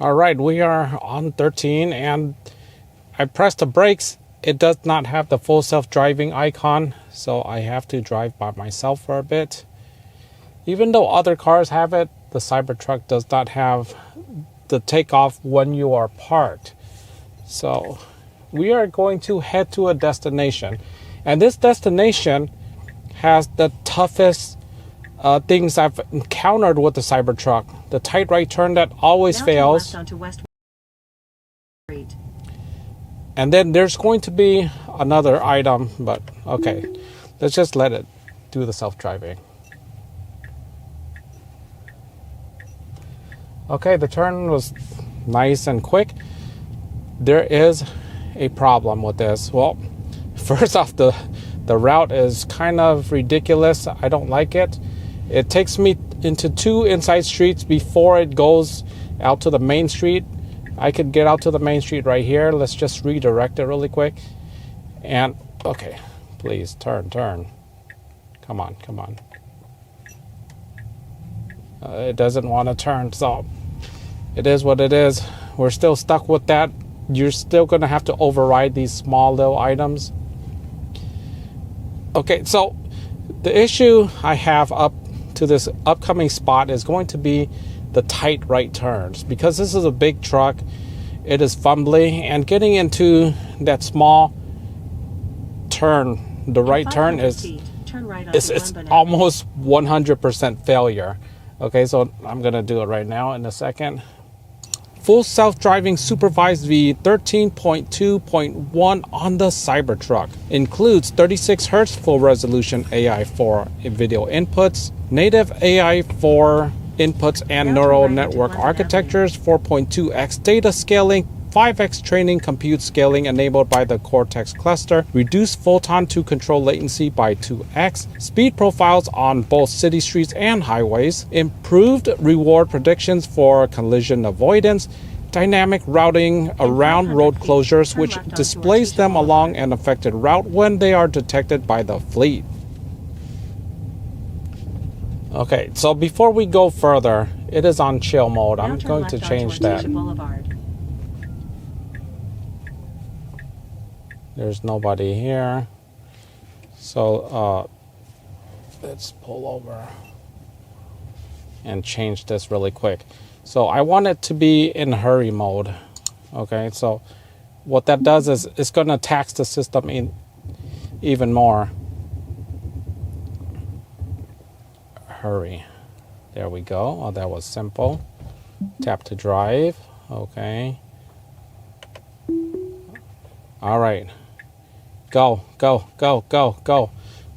All right, we are on 13 and I pressed the brakes. It does not have the full self-driving icon, so I have to drive by myself for a bit. Even though other cars have it, the Cybertruck does not have the takeoff when you are parked. So we are going to head to a destination, and this destination has the toughest things I've encountered with the Cybertruck. The tight right turn that always fails. And then there's going to be another item, but okay, let's just let it do the self-driving. Okay, the turn was nice and quick. There is a problem with this. Well, first off, the route is kind of ridiculous. I don't like it. It takes me into two inside streets before it goes out to the main street. I could get out to the main street right here. Let's just redirect it really quick. And, okay, please, turn. Come on. It doesn't want to turn, so it is what it is. We're still stuck with that. You're still going to have to override these small little items. Okay, so the issue I have up to this upcoming spot is going to be the tight right turns. Because this is a big truck, it is fumbly, and getting into that small turn, the right turn is it's almost 100% failure. Okay, so I'm gonna do it right now in a second. Full self-driving supervised v13.2.1 on the Cybertruck. Includes 36 Hz full resolution AI for video inputs, native AI for inputs and neural network architectures, 4.2x data scaling, 5x training compute scaling enabled by the Cortex cluster, reduced photon to control latency by 2x, speed profiles on both city streets and highways, improved reward predictions for collision avoidance, dynamic routing around road closures, which displays them along an affected route when they are detected by the fleet. Okay, so before we go further, it is on chill mode. I'm going to change that. There's nobody here. So let's pull over and change this really quick. So I want it to be in hurry mode. Okay, so what that does is it's going to tax the system even more. Hurry. There we go. Oh, that was simple. Tap to drive. Okay. All right. Go.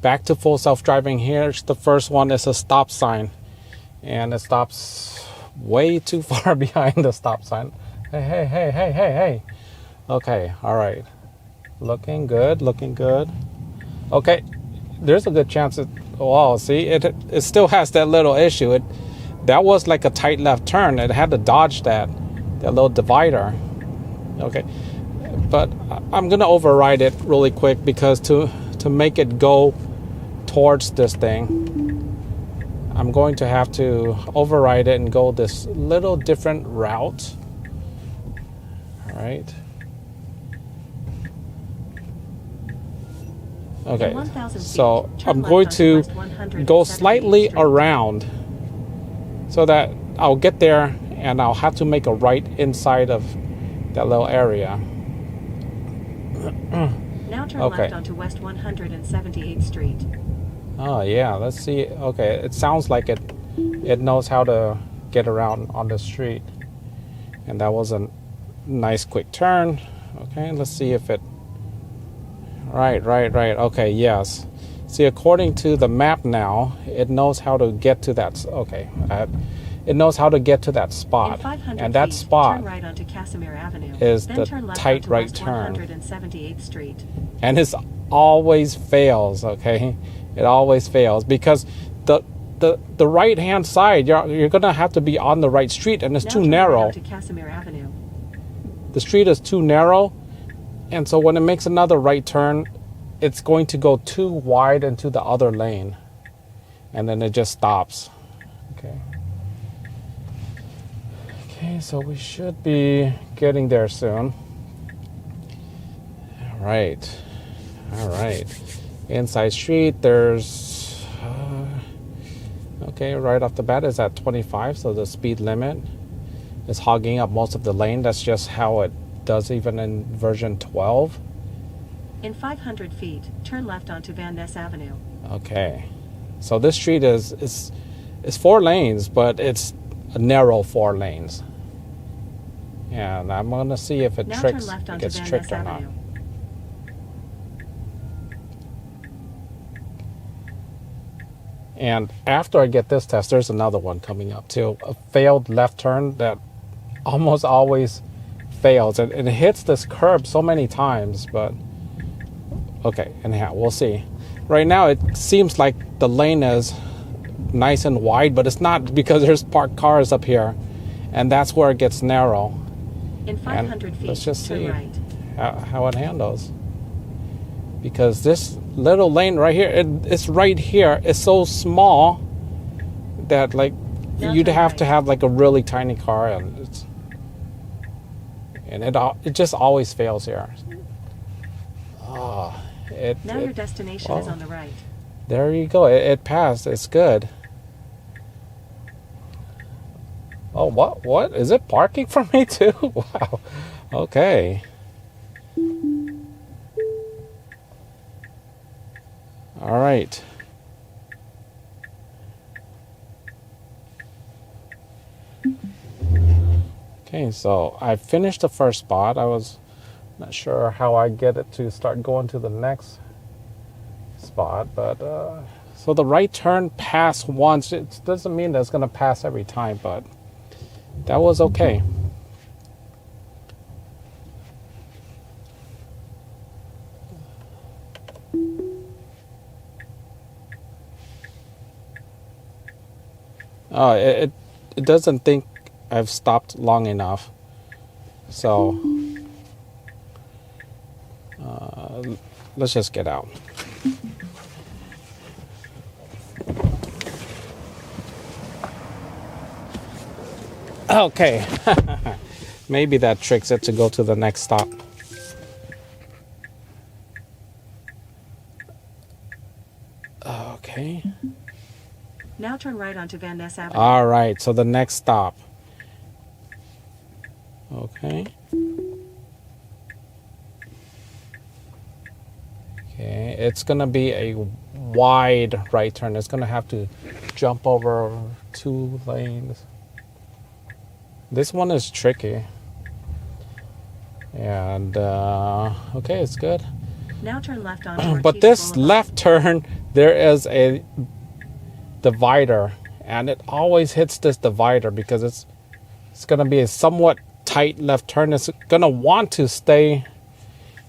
Back to full self-driving. Here's the first one. Is a stop sign. And it stops way too far behind the stop sign. Hey. Okay, all right. Looking good. Okay, there's a good chance it, oh, see, it still has that little issue. That was like a tight left turn. It had to dodge that little divider. Okay. But I'm going to override it really quick because to make it go towards this thing, I'm going to have to override it and go this little different route. All right. Okay, so I'm going to go slightly around so that I'll get there and I'll have to make a right inside of that little area. Now turn left onto West 178th Street. Oh yeah, let's see. Okay, it sounds like it knows how to get around on the street. And that was a nice quick turn. Okay, let's see if it... Right. Okay, yes. See, according to the map now, it knows how to get to that... Okay, it knows how to get to that spot. And that spot turn right onto Casimir Avenue. Is then the turn left tight right West turn. 178th Street. And it always fails, okay? It always fails because the right-hand side, you're going to have to be on the right street, and it's too narrow. Right onto Casimir Avenue. The street is too narrow, and so when it makes another right turn, it's going to go too wide into the other lane, and then it just stops. Okay. Okay, so we should be getting there soon. All right. All right. Inside street, there's... okay, right off the bat is at 25, so the speed limit is hogging up most of the lane. That's just how it does even in version 12. In 500 feet, turn left onto Van Ness Avenue. Okay. So this street is 4 lanes, but it's a narrow 4 lanes. And I'm going to see if it Now tricks, turn left it onto gets Van tricked Ness or not. Avenue. And after I get this test, there's another one coming up too. A failed left turn that almost always fails. And it hits this curb so many times, but okay, anyhow, we'll see. Right now, it seems like the lane is nice and wide, but it's not because there's parked cars up here. And that's where it gets narrow. In 500 feet, let's just turn see right. how it handles. Because this little lane right here, it's right here. It's so small that like Now you'd turn have right. to have like a really tiny car, and it just always fails here. Oh, Now your destination is on the right. there you go. It passed. It's good. Oh, what is it parking for me too? Wow. Okay. All right. Okay, so I finished the first spot. I was not sure how I get it to start going to the next spot, but so the right turn passed once. It doesn't mean that it's going to pass every time, but that was okay. Oh, it doesn't think I've stopped long enough. So let's just get out. Okay. Maybe that tricks it to go to the next stop. Okay. Now turn right onto Van Ness Avenue. All right, so the next stop. Okay. Okay, it's gonna be a wide right turn. It's gonna have to jump over 2 lanes. This one is tricky. And okay, it's good. Now turn left onto But this left turn, there is a divider, and it always hits this divider because it's going to be a somewhat tight left turn. It's going to want to stay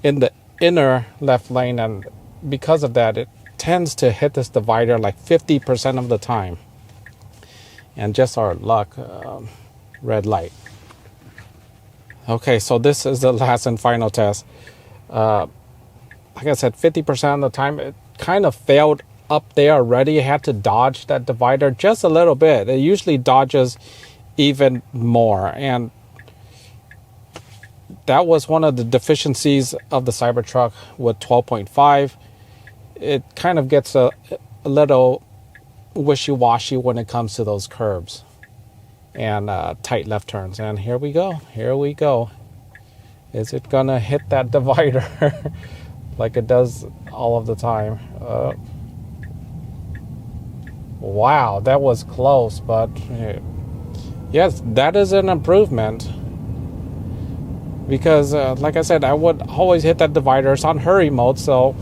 in the inner left lane, and because of that, it tends to hit this divider like 50% of the time. And just our luck, red light. Okay, so this is the last and final test. Like I said, 50% of the time, it kind of failed up there already. It had to dodge that divider just a little bit. It usually dodges even more. And that was one of the deficiencies of the Cybertruck with 12.5. It kind of gets a little wishy-washy when it comes to those curbs and tight left turns. And here we go. Here we go. Is it going to hit that divider like it does all of the time? Wow, that was close, but yes, that is an improvement. Because, like I said, I would always hit that divider. It's on hurry mode, so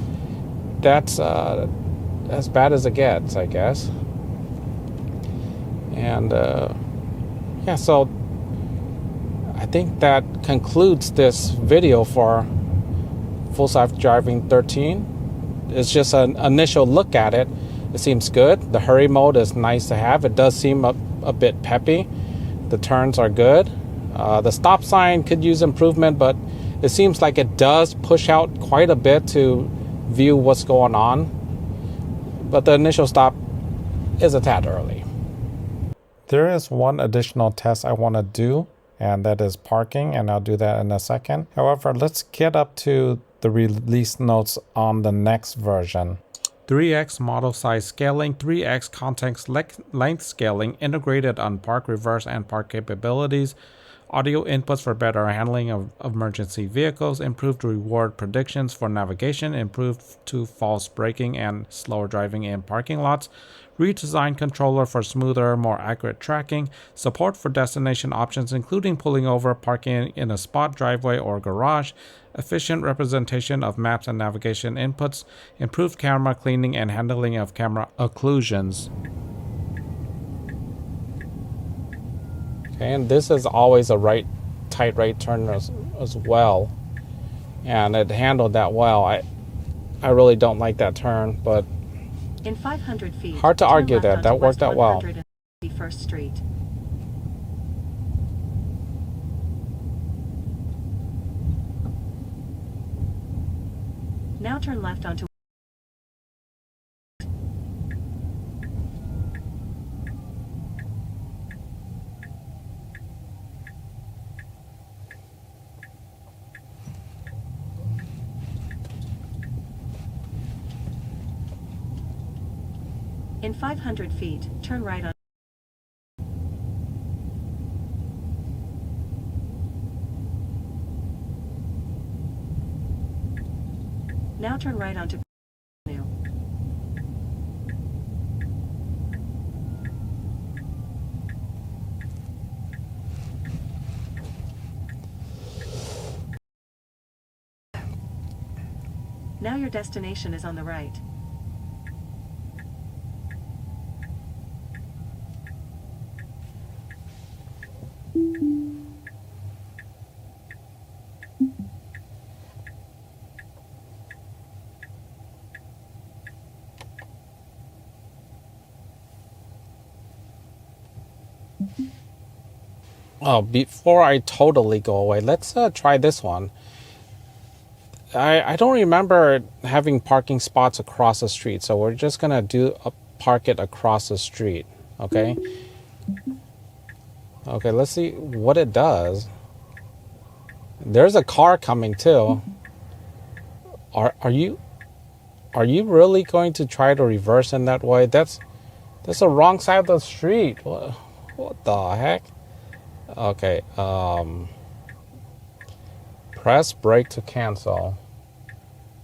that's as bad as it gets, I guess. And, yeah, so I think that concludes this video for Full Self Driving 13. It's just an initial look at it. It seems good. The hurry mode is nice to have. It does seem a bit peppy. The turns are good. The stop sign could use improvement, but it seems like it does push out quite a bit to view what's going on. But the initial stop is a tad early. There is one additional test I want to do and that is parking, and I'll do that in a second. However, let's get up to the release notes on the next version. 3x model size scaling, 3x context length scaling, integrated on park reverse and park capabilities, audio inputs for better handling of emergency vehicles, improved reward predictions for navigation, improved to false braking and slower driving in parking lots, redesigned controller for smoother, more accurate tracking, support for destination options including pulling over, parking in a spot, driveway, or garage, efficient representation of maps and navigation inputs, improved camera cleaning and handling of camera occlusions. Okay, and this is always a tight right turn as well, and it handled that well. I really don't like that turn, but in 500 feet, hard to argue that worked out well. 151st Street. Now turn left onto in 500 feet, turn right on. Now turn right onto Avenue. Now your destination is on the right. Oh, before I totally go away, let's try this one. I don't remember having parking spots across the street, so we're just gonna park it across the street. Okay. Okay, let's see what it does. There's a car coming too. Are you really going to try to reverse in that way? That's the wrong side of the street. What the heck? Okay, press brake to cancel.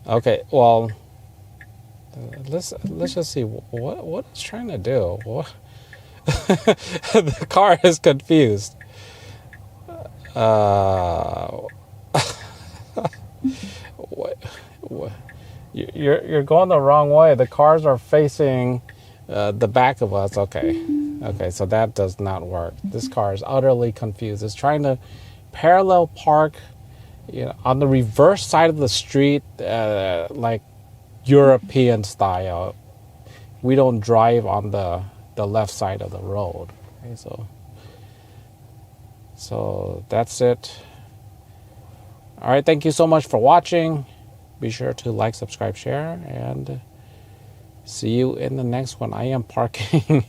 Okay, well, let's just see what it's trying to do. What? The car is confused. What? You're going the wrong way. The cars are facing the back of us. Okay, so that does not work. This car is utterly confused. It's trying to parallel park, on the reverse side of the street, like European style. We don't drive on the left side of the road. Okay, so that's it. All right, thank you so much for watching. Be sure to like, subscribe, share, and see you in the next one. I am parking.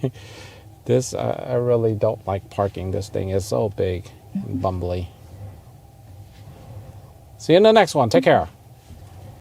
This, I really don't like parking. This thing is so big and bumbly. See you in the next one. Take care.